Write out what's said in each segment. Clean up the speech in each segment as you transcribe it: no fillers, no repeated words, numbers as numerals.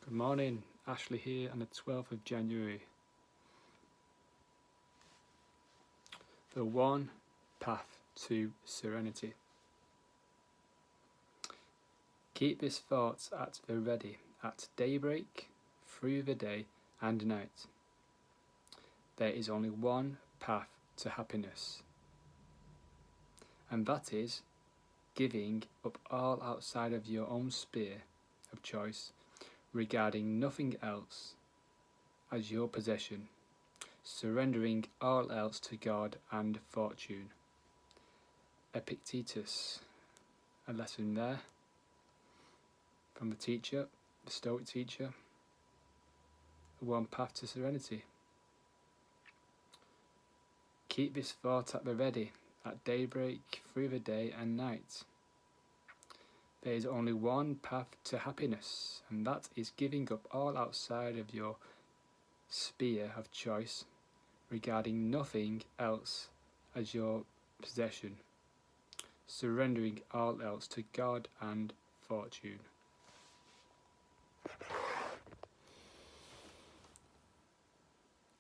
Good morning, Ashley here on the 12th of January. The one path to serenity. Keep this thought at the ready at daybreak, through the day and night. There is only one path to happiness, and that is giving up all outside of your own sphere of choice, regarding nothing else as your possession, surrendering all else to God and fortune. EPICTETUS, a lesson there from the teacher, the Stoic teacher, the one path to serenity. Keep this thought at the ready, at daybreak, through the day and night. There is only one path to happiness, and that is giving up all outside of your sphere of choice, regarding nothing else as your possession, surrendering all else to God and fortune.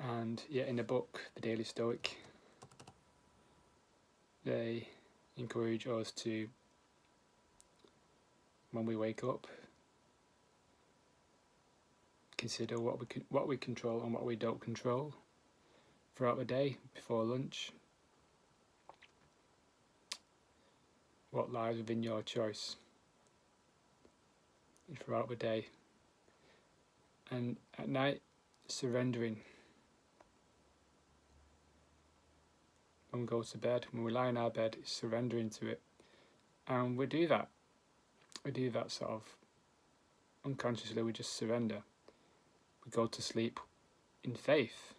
And yet in the book, The Daily Stoic, they encourage us to, when we wake up, consider what we control and what we don't control throughout the day, before lunch. What lies within your choice throughout the day. And at night, surrendering. When we go to bed, when we lie in our bed, surrendering to it. And we do that sort of unconsciously. We just surrender. We go to sleep in faith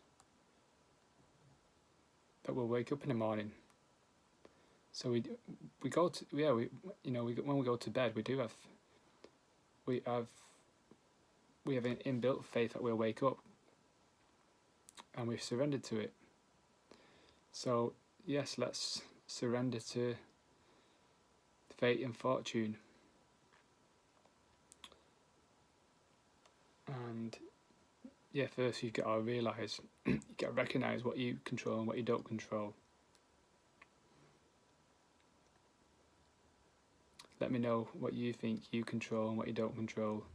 that we'll wake up in the morning. So when we go to bed, we have an inbuilt faith that we'll wake up, and we've surrendered to it. So yes, let's surrender to fate and fortune. And yeah, first you've got to realise, you've got to recognise what you control and what you don't control. Let me know what you think you control and what you don't control.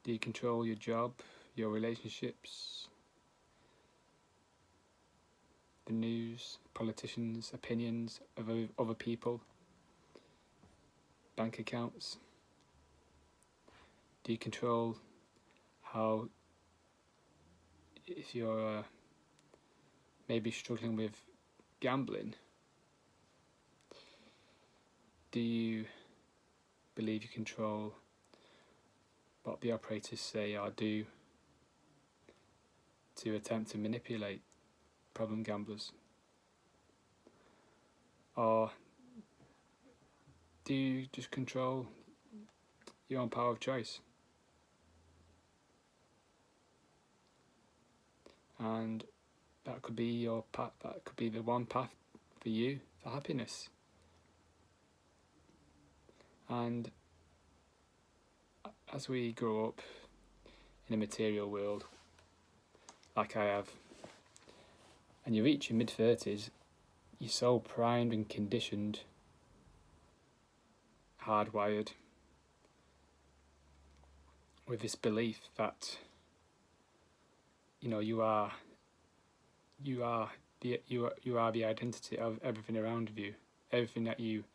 Do you control your job, your relationships, the news, politicians, opinions of other people, bank accounts? Do you control how, if you're maybe struggling with gambling, do you believe you control what the operators say or do to attempt to manipulate problem gamblers? Or do you just control your own power of choice? And that could be your path, that could be the one path for you for happiness. And as we grow up in a material world, like I have, and you reach your mid-30s, you're so primed and conditioned, hardwired, with this belief that you are the identity of everything around you. Everything that you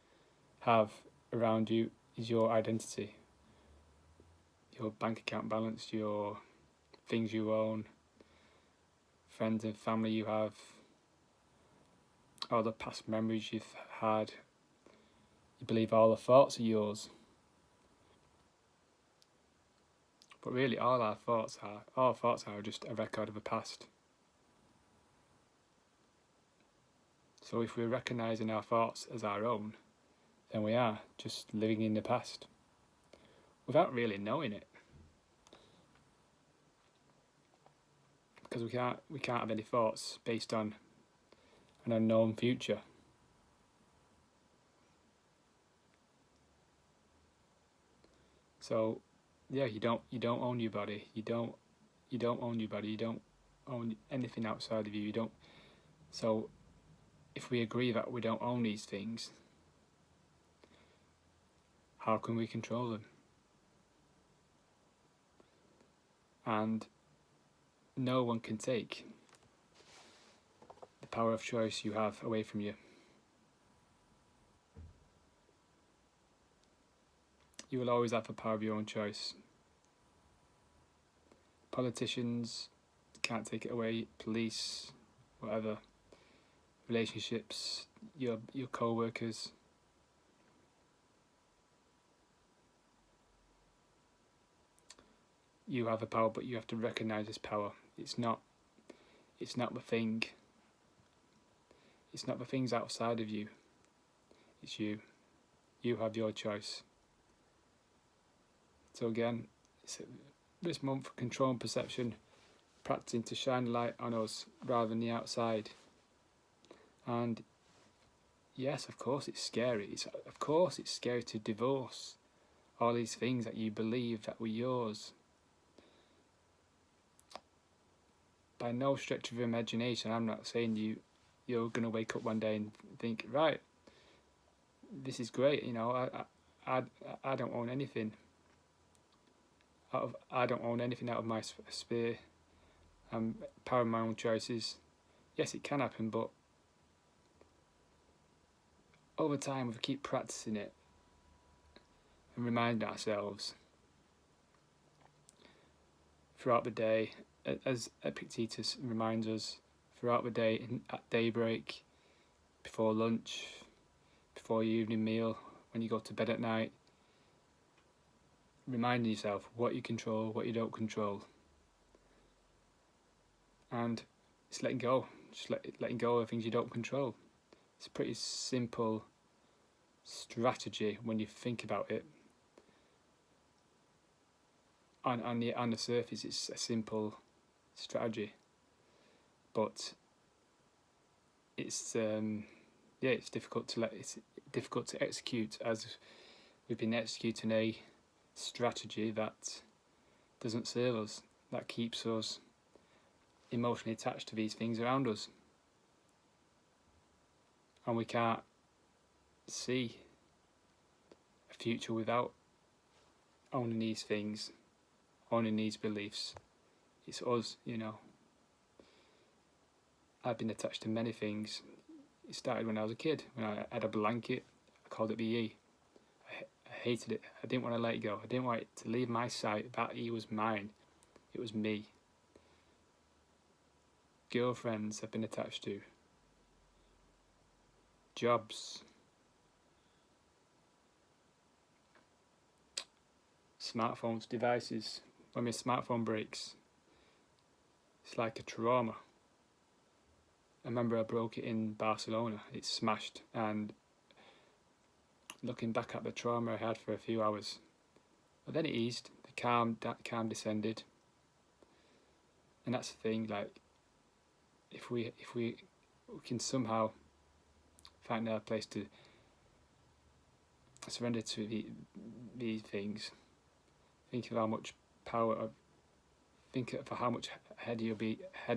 have around you is your identity. Your bank account balance, your things you own, friends and family you have, all the past memories you've had. You believe all the thoughts are yours. But really all our thoughts are just a record of the past. So if we're recognising our thoughts as our own, then we are just living in the past without really knowing it. Because we can't have any thoughts based on an unknown future. So yeah, you don't own your body. You don't own your body. You don't own anything outside of you. You don't. So if we agree that we don't own these things, how can we control them? And no one can take the power of choice you have away from you. You will always have the power of your own choice. Politicians can't take it away, police, whatever, relationships, your co-workers. You have the power, but you have to recognise this power. It's not the thing. It's not the things outside of you. It's you. You have your choice. So again, this month, control and perception, practicing to shine light on us rather than the outside. And yes, of course it's scary. Of course it's scary to divorce all these things that you believe that were yours. By no stretch of imagination, I'm not saying you're going to wake up one day and think, right, this is great, I don't own anything. I don't own anything out of my sphere. Power of my own choices. Yes, it can happen, but over time, if we keep practicing it and remind ourselves throughout the day, as EPICTETUS reminds us, throughout the day, at daybreak, before lunch, before your evening meal, when you go to bed at night, reminding yourself what you control, what you don't control. And it's letting go, just letting go of things you don't control. It's a pretty simple strategy when you think about it. On the surface, it's a simple strategy, but it's difficult to execute, as we've been executing a strategy that doesn't serve us, that keeps us emotionally attached to these things around us, and we can't see a future without owning these things, owning these beliefs. It's us, I've been attached to many things. It started when I was a kid, when I had a blanket. I called it the E. I hated it. I didn't want to let it go. I didn't want it to leave my sight. That E was mine. It was me. Girlfriends I've been attached to. Jobs. Smartphones, devices. When my smartphone breaks, it's like a trauma. I remember I broke it in Barcelona. It smashed, and looking back at the trauma I had for a few hours, but then it eased. That calm descended, and that's the thing. Like, if we can somehow find our place to surrender to these things, think of how much power. Think of how much ahead of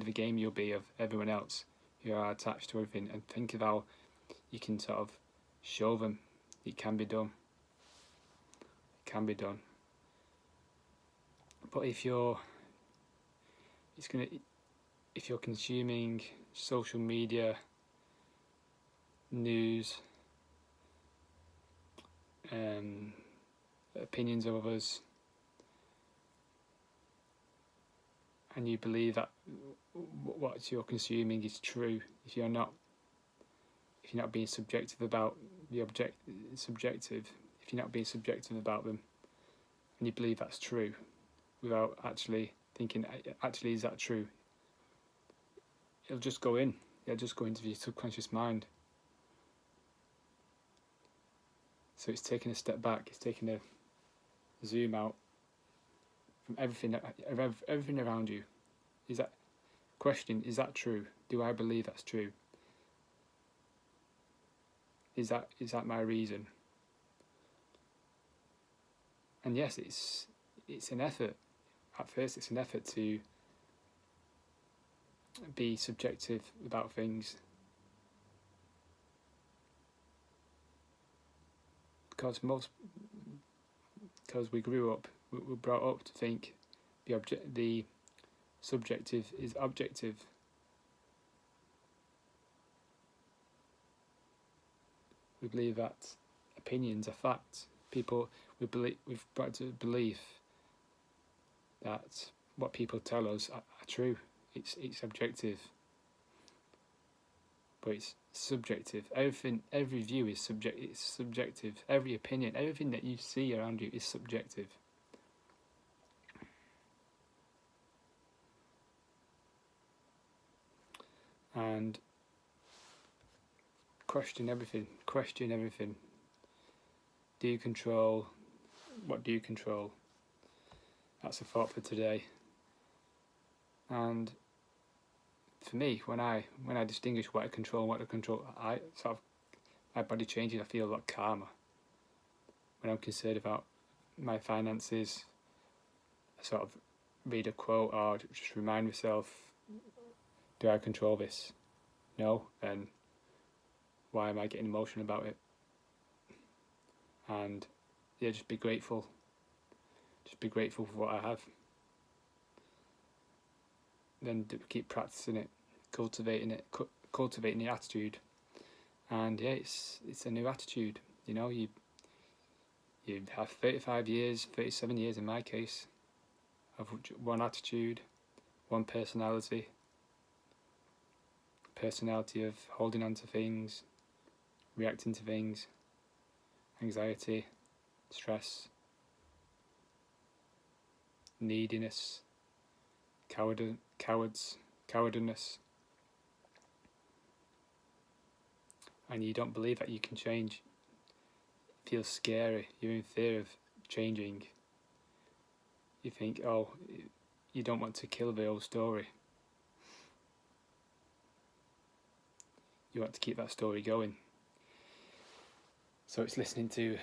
the game you'll be of everyone else who are attached to everything, and think of how you can sort of show them it can be done. It can be done. But if you're consuming social media, news, opinions of others, and you believe that what you're consuming is true, if you're not being subjective about the subjective, if you're not being subjective about them, and you believe that's true, without actually thinking, actually, is that true? It'll just go in. It'll just go into your subconscious mind. So it's taking a step back. It's taking a zoom out from everything around you. Is that true? Do I believe that's true? Is that my reason? And yes, it's an effort. At first, it's an effort to be subjective about things, because we grew up, we were brought up to think the subjective is objective. We believe that opinions are facts. We've brought to believe that what people tell us are true. It's objective, but it's subjective. Every view is subjective. Every opinion, everything that you see around you is subjective. And question everything. Do you control? What do you control? That's a thought for today. And for me, when I distinguish what I control and what I control, my body changes. I feel a lot calmer. When I'm concerned about my finances, I sort of read a quote or just remind myself, do I control this? No, then why am I getting emotional about it? And yeah, just be grateful. Just be grateful for what I have. Then keep practicing it, cultivating the attitude. And yeah, it's a new attitude. You know, you have 35 years, 37 years in my case, of one attitude, one personality of holding on to things, reacting to things, anxiety, stress, neediness, cowardness, and you don't believe that you can change. It feels scary. You're in fear of changing. You think, oh, you don't want to kill the old story. You want to keep that story going. So it's listening to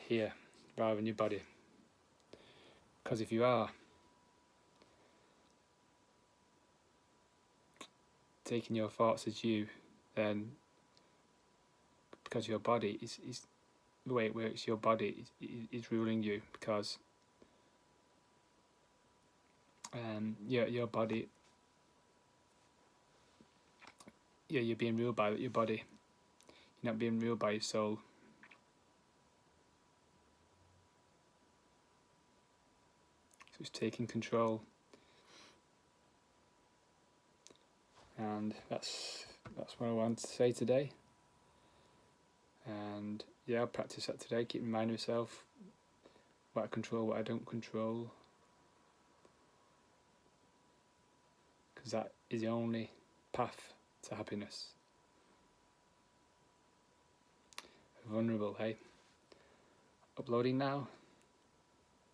here rather than your body. Because if you are taking your thoughts as you, then because your body is the way it works, your body is ruling you, because your body, you're being ruled by your body. You're not being ruled by your soul. So it's taking control. And that's what I want to say today. And yeah, I'll practice that today. Keep reminding myself what I control, what I don't control, because that is the only path to happiness. Vulnerable, hey? Uploading now.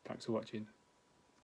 Thanks for watching.